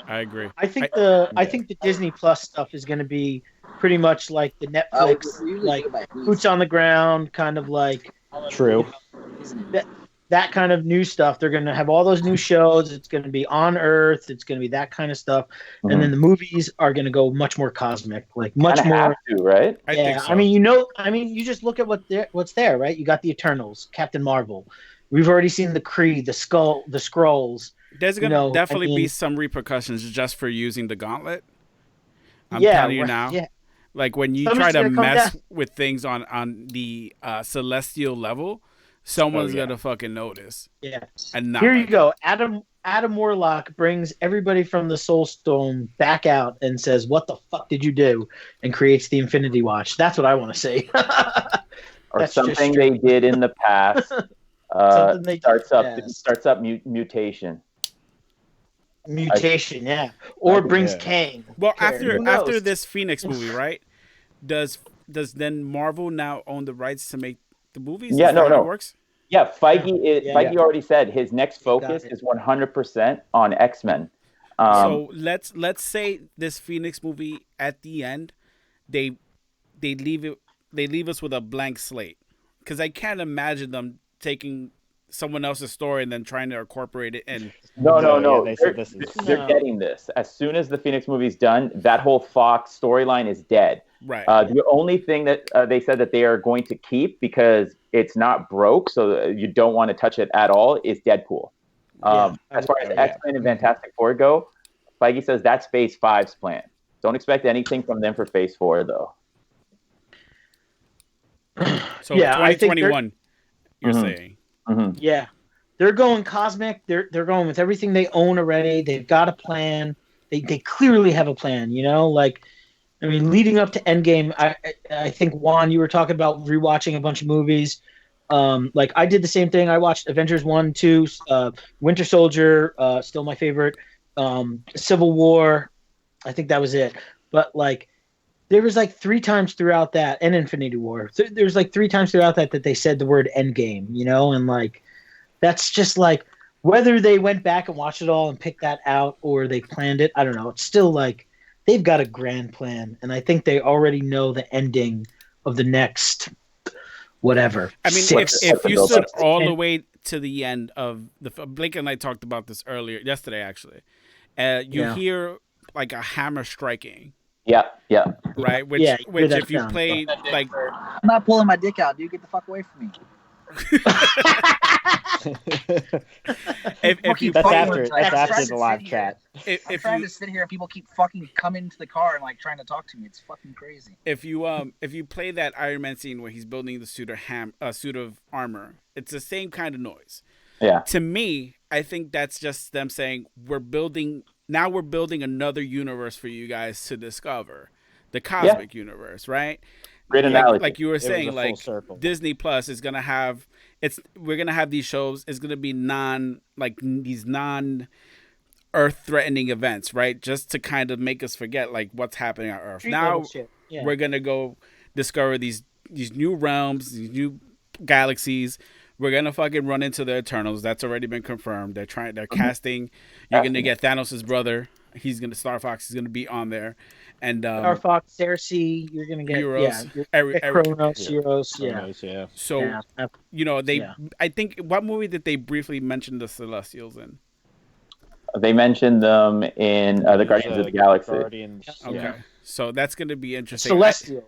I agree. I think the Disney Plus stuff is going to be pretty much like the Netflix, like boots on the ground, kind of like True. that kind of new stuff. They're going to have all those new shows. It's going to be on Earth. It's going to be that kind of stuff. Mhm. And then the movies are going to go much more cosmic, like much Kinda more. have to, right? I Yeah, think so. I mean, you just look at what's there, right? You got the Eternals, Captain Marvel. We've already seen the Kree, the Skrulls. There's gonna definitely I be mean- some repercussions just for using the gauntlet. I'm Yeah, telling you right, now. yeah. Like when you Somebody's try to gonna come mess down. with things on the celestial level, someone's Oh, yeah. gonna fucking notice. Yeah. And not Here you like go. Adam Warlock brings everybody from the Soul Stone back out and says, "What the fuck did you do?" and creates the Infinity Watch. That's what I want to see. Or That's just something they did in the past. Something they did starts up mutation. Mutation, yeah, or brings Yeah. Kang. Well, Character. Who after knows? this Phoenix movie, right? Does then Marvel now own the rights to make the movies? Yeah, Is that no, how no. it works? Yeah, Feige. Yeah. Feige already said his next Got focus it. is 100% on X-Men. So let's say this Phoenix movie at the end, they leave us with a blank slate, because I can't imagine them taking someone else's story and then trying to incorporate it in. No. Yeah, they said this is They're No. getting this. As soon as the Phoenix movie's done, that whole Fox storyline is dead. Right. The only thing that they said that they are going to keep, because it's not broke, so you don't want to touch it at all, is Deadpool. As far as Yeah. X-Men and Fantastic Four go, Feige says that's Phase 5's plan. Don't expect anything from them for Phase 4, though. So Yeah, I think 2021, you're Mhm. saying. Mhm. Yeah, they're going cosmic. They're going with everything they own already. They've got a plan. They clearly have a plan. Like, I mean, leading up to Endgame, I think Juan, you were talking about rewatching a bunch of movies. Like I did the same thing. I watched Avengers 1, 2, Winter Soldier, still my favorite. Civil War, I think that was it. But like, there was like 3 times throughout that, and Infinity War. There's like 3 times throughout that they said the word Endgame, and like, that's just like, whether they went back and watched it all and picked that out or they planned it, I don't know. It's still like, they've got a grand plan, and I think they already know the ending of the next whatever. I mean, if you stood all the way to the end of Blake and I talked about this yesterday actually. You hear like a hammer striking. Yeah. Right. Which if you play like, I'm not pulling my dick out, dude. Get the fuck away from me. if you that's play, after the live chat. I'm trying to sit here and people keep fucking coming to the car and like trying to talk to me. It's fucking crazy. If you play that Iron Man scene where he's building the suit of armor, it's the same kind of noise. Yeah. To me, I think that's just them saying we're building another universe for you guys to discover, the cosmic universe, right? Great analogy. Like you were saying, like circle. Disney Plus is gonna have we're gonna have these shows. It's gonna be these non Earth threatening events, right? Just to kind of make us forget like what's happening on Earth. Now we're gonna go discover these new realms, these new galaxies. We're gonna fucking run into the Eternals. That's already been confirmed. They're casting. You're gonna get Thanos' brother. Star Fox is gonna be on there, and Star Fox, Cersei. You're gonna get Euros, Kronos, Euros. Yeah. So I think what movie did they briefly mention the Celestials in? They mentioned them in the Guardians of the Galaxy. Guardians, okay, so that's gonna be interesting. Celestial,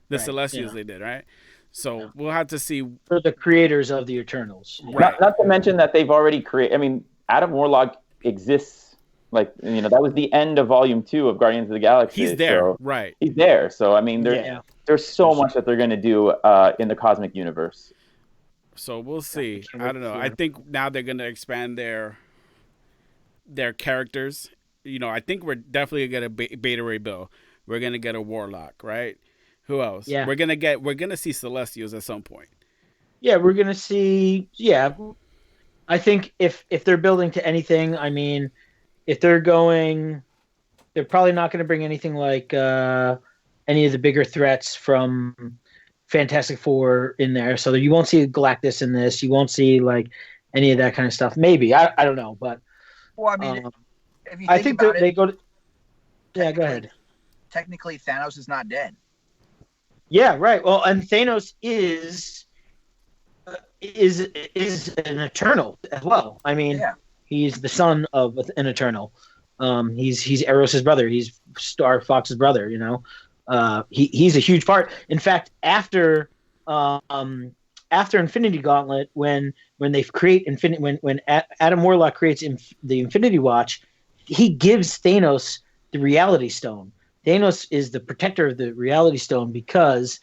the Celestials they did, right? So we'll have to see. For the creators of the Eternals. Right. Not to mention that they've already created. I mean, Adam Warlock exists. Like, that was the end of Volume 2 of Guardians of the Galaxy. He's there, so right? He's there. So I mean, there's so much that they're going to do in the cosmic universe. So we'll see. I don't know. I think now they're going to expand their characters. I think we're definitely going to get a Beta Ray Bill. We're going to get a Warlock, right? Who else? Yeah. We're gonna see Celestials at some point. Yeah, we're gonna see. Yeah, I think if they're building to anything, I mean, if they're probably not going to bring anything like any of the bigger threats from Fantastic Four in there. So you won't see Galactus in this. You won't see like any of that kind of stuff. Maybe I don't know, but well, I mean, if you I think they go to. Yeah, go ahead. Technically, Thanos is not dead. Yeah, right. Well, and Thanos is an Eternal as well. I mean, he's the son of an Eternal. He's Eros' brother. He's Star Fox's brother. He's a huge part. In fact, after Infinity Gauntlet, when they create when Adam Warlock creates the Infinity Watch, he gives Thanos the Reality Stone. Thanos is the protector of the Reality Stone because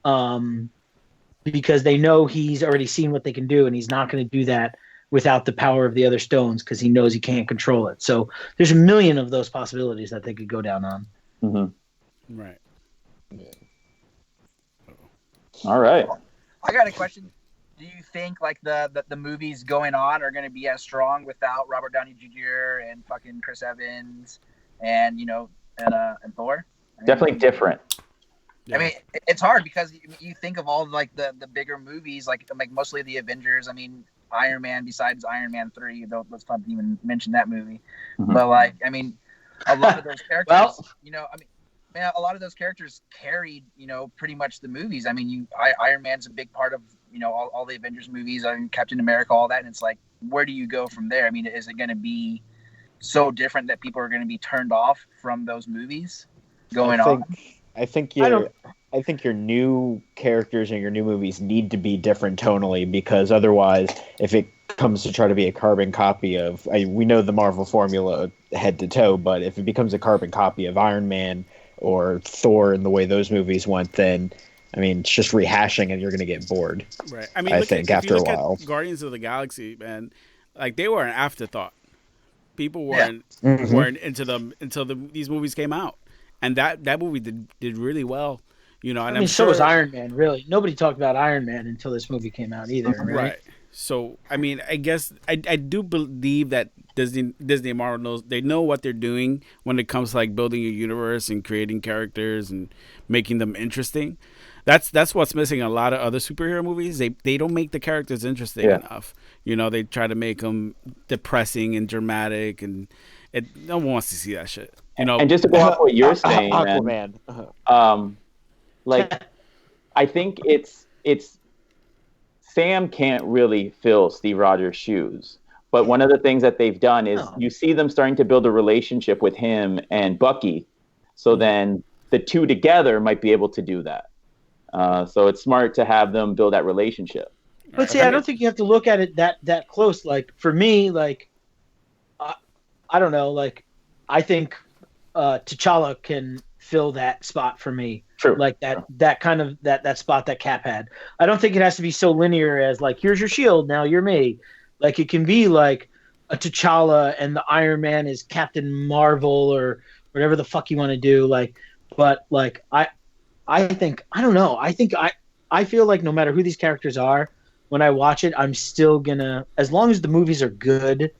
they know he's already seen what they can do, and he's not going to do that without the power of the other stones because he knows he can't control it. So there's a million of those possibilities that they could go down on. Mm-hmm. Right. Yeah. All right. I got a question. Do you think like the movies going on are going to be as strong without Robert Downey Jr. and fucking Chris Evans and and Thor? Definitely different. Yeah. I mean, it's hard because you think of all like the bigger movies, like mostly the Avengers. I mean, Iron Man. Besides Iron Man 3, though, let's not even mention that movie. Mm-hmm. But like, I mean, a lot of those characters. A lot of those characters carried, pretty much the movies. I mean, Iron Man's a big part of, all the Avengers movies. I mean, Captain America, all that. And it's like, where do you go from there? I mean, is it going to be so different that people are going to be turned off from those movies on? I think your new characters and your new movies need to be different tonally, because otherwise, if it comes to try to be a carbon copy of, we know the Marvel formula head to toe, but if it becomes a carbon copy of Iron Man or Thor in the way those movies went, then I mean, it's just rehashing and you're going to get bored. Right. I mean, after a while, Guardians of the Galaxy, man, like they were an afterthought. People weren't into them until these movies came out, and that movie did really well. And so was Iron Man. Really, nobody talked about Iron Man until this movie came out either. Right. So I mean, I guess I do believe that Disney and Marvel know what they're doing when it comes to like building a universe and creating characters and making them interesting. That's what's missing in a lot of other superhero movies. They don't make the characters interesting enough. They try to make them depressing and dramatic, and no one wants to see that shit. And just to go off what you're saying, Aquaman. like I think it's Sam can't really fill Steve Rogers' shoes. But one of the things that they've done is you see them starting to build a relationship with him and Bucky. So then the two together might be able to do that. So it's smart to have them build that relationship. But see, I don't think you have to look at it that close. Like for me, like I don't know, like I think T'Challa can fill that spot for me. True. Like that kind of that spot that Cap had. I don't think it has to be so linear as like here's your shield, now you're me. Like it can be like a T'Challa and the Iron Man is Captain Marvel or whatever the fuck you want to do. Like, but like I think I don't know. I feel like no matter who these characters are, when I watch it, I'm still gonna, as long as the movies are good,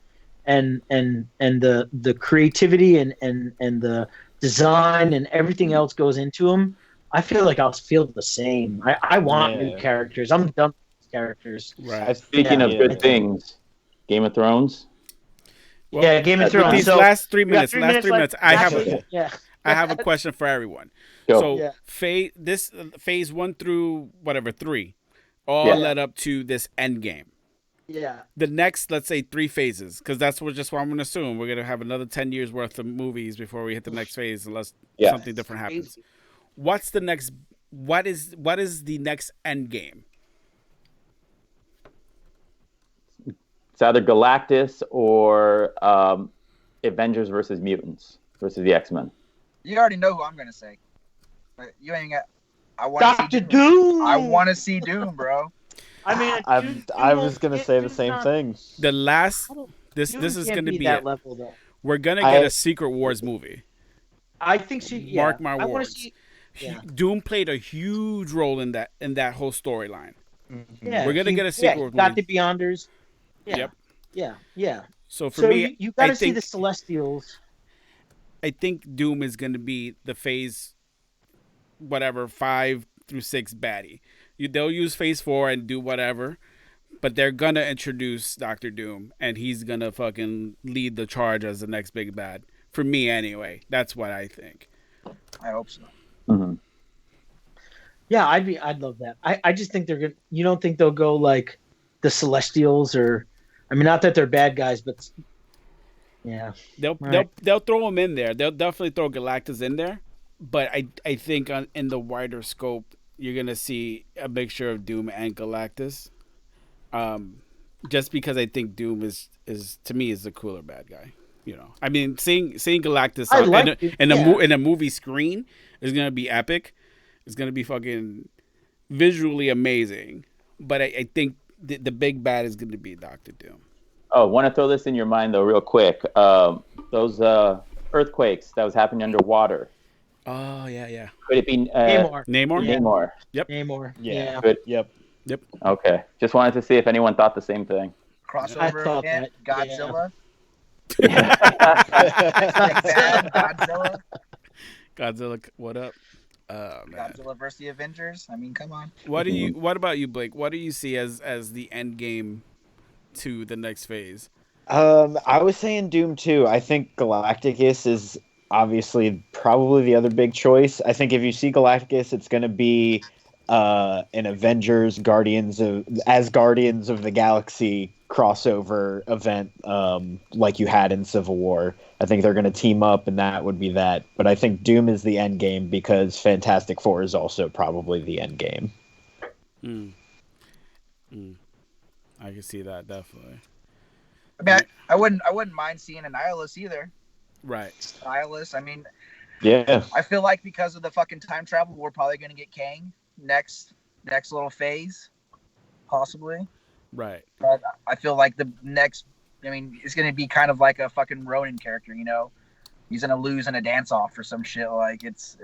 and the creativity and the design and everything else goes into them. I feel like I'll feel the same. I want new characters. I'm done with these characters. Right. Speaking of good things, Game of Thrones. Well, Game of Thrones. These So, last 3 minutes. I have a question for everyone. Go. So phase 1 through whatever 3, all led up to this end game. Yeah. The next, let's say 3 phases, because that's what I'm going to assume. We're going to have another 10 years worth of movies before we hit the next phase, unless something different happens. What's the next? What is the next end game? It's either Galactus or Avengers versus Mutants versus the X-Men. You already know who I'm gonna say. But you ain't got. I want to see Dr. Doom. I want to see Doom, bro. I mean, I was gonna say the same thing. The last. This is going to be that it. level though. We're going to get a Secret Wars movie. I think she. Mark my I words. see, yeah. Doom played a huge role in that whole storyline. Yeah, We're gonna get a Secret Wars got movie. the Beyonders. Yeah. Yep. Yeah. So for me, you got I to see think the Celestials. I think Doom is going to be the phase, whatever 5 through 6 baddie. They'll use phase 4 and do whatever, but they're gonna introduce Dr. Doom, and he's gonna fucking lead the charge as the next big bad. For me, anyway, that's what I think. I hope so. Mm-hmm. Yeah, I'd love that. I just think they're gonna. You don't think they'll go like the Celestials or, I mean, not that they're bad guys, but yeah, They'll throw them in there. They'll definitely throw Galactus in there, but I think in the wider scope, you're gonna see a mixture of Doom and Galactus. Just because I think Doom is to me is the cooler bad guy. You know, I mean, seeing Galactus in a movie screen is gonna be epic. It's gonna be fucking visually amazing. But I think the big bad is gonna be Dr. Doom. Oh, want to throw this in your mind though, real quick. Those earthquakes that was happening underwater. Oh yeah. Could it be Namor? Namor. Yep. Namor. Yeah. Good. Yep. Okay. Just wanted to see if anyone thought the same thing. Crossover again. Godzilla. Godzilla. Godzilla, what up? Man. Godzilla versus the Avengers. I mean, come on. What about you, Blake? What do you see as the end game to the next phase? I was saying Doom too. I think Galacticus is obviously probably the other big choice. I think if you see Galacticus, it's going to be an Avengers Guardians of the Galaxy crossover event, like you had in Civil War. I think they're going to team up, and that would be that. But I think Doom is the end game because Fantastic Four is also probably the end game. I can see that definitely. I mean, I wouldn't mind seeing an Nihilus either. Right. Nihilus. I mean, yeah. I feel like because of the fucking time travel, we're probably going to get Kang next little phase, possibly. Right. But I feel like the next, I mean, it's going to be kind of like a fucking Ronin character, you know? He's going to lose in a dance-off or some shit. Like, it's...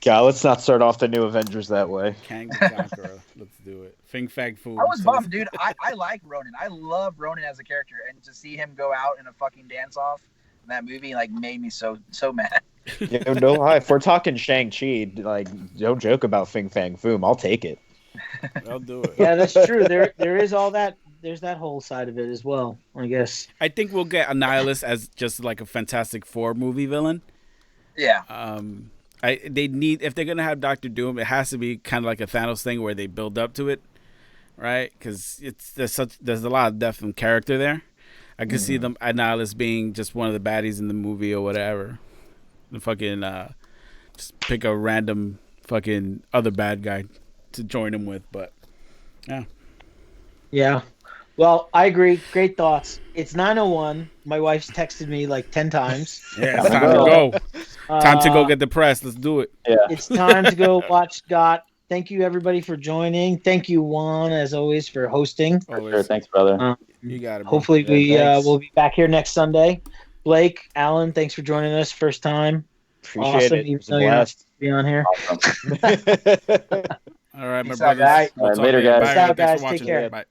God, let's not start off the new Avengers that way. Kang the Conqueror. Let's do it. Fing Fang Food. I was bummed, dude. I like Ronin. I love Ronin as a character. And to see him go out in a fucking dance-off in that movie, like, made me so mad. Yeah, no lie. If we're talking Shang-Chi, like, don't joke about Fing Fang Foom. I'll take it. I'll do it. Yeah, that's true. There is all that there's that whole side of it as well, I guess. I think we'll get Annihilus as just like a Fantastic Four movie villain. Yeah. They need, if they're gonna have Doctor Doom, it has to be kind of like a Thanos thing where they build up to it, right? Because there's a lot of depth and character there. I could see them Annihilus being just one of the baddies in the movie or whatever. The fucking just pick a random fucking other bad guy to join him with, but yeah. Yeah. Well, I agree. Great thoughts. It's 9:01. My wife's texted me like 10 times. Yeah, it's time to go. Time to go get depressed. Let's do it. Yeah. It's time to go watch Scott. Thank you, everybody, for joining. Thank you, Juan, as always, for hosting. Sure. Thanks, brother. You got it, bro. Hopefully, thanks. we'll be back here next Sunday. Blake, Alan, thanks for joining us. First time. Appreciate Awesome. it. Even It's a though you're not blast. supposed to be on here. Awesome. All right, my Peace out, brothers. guys. We'll All right, talk later, later. guys. Bye, Peace out, everyone. Thanks guys. for Take watching. care. Bye.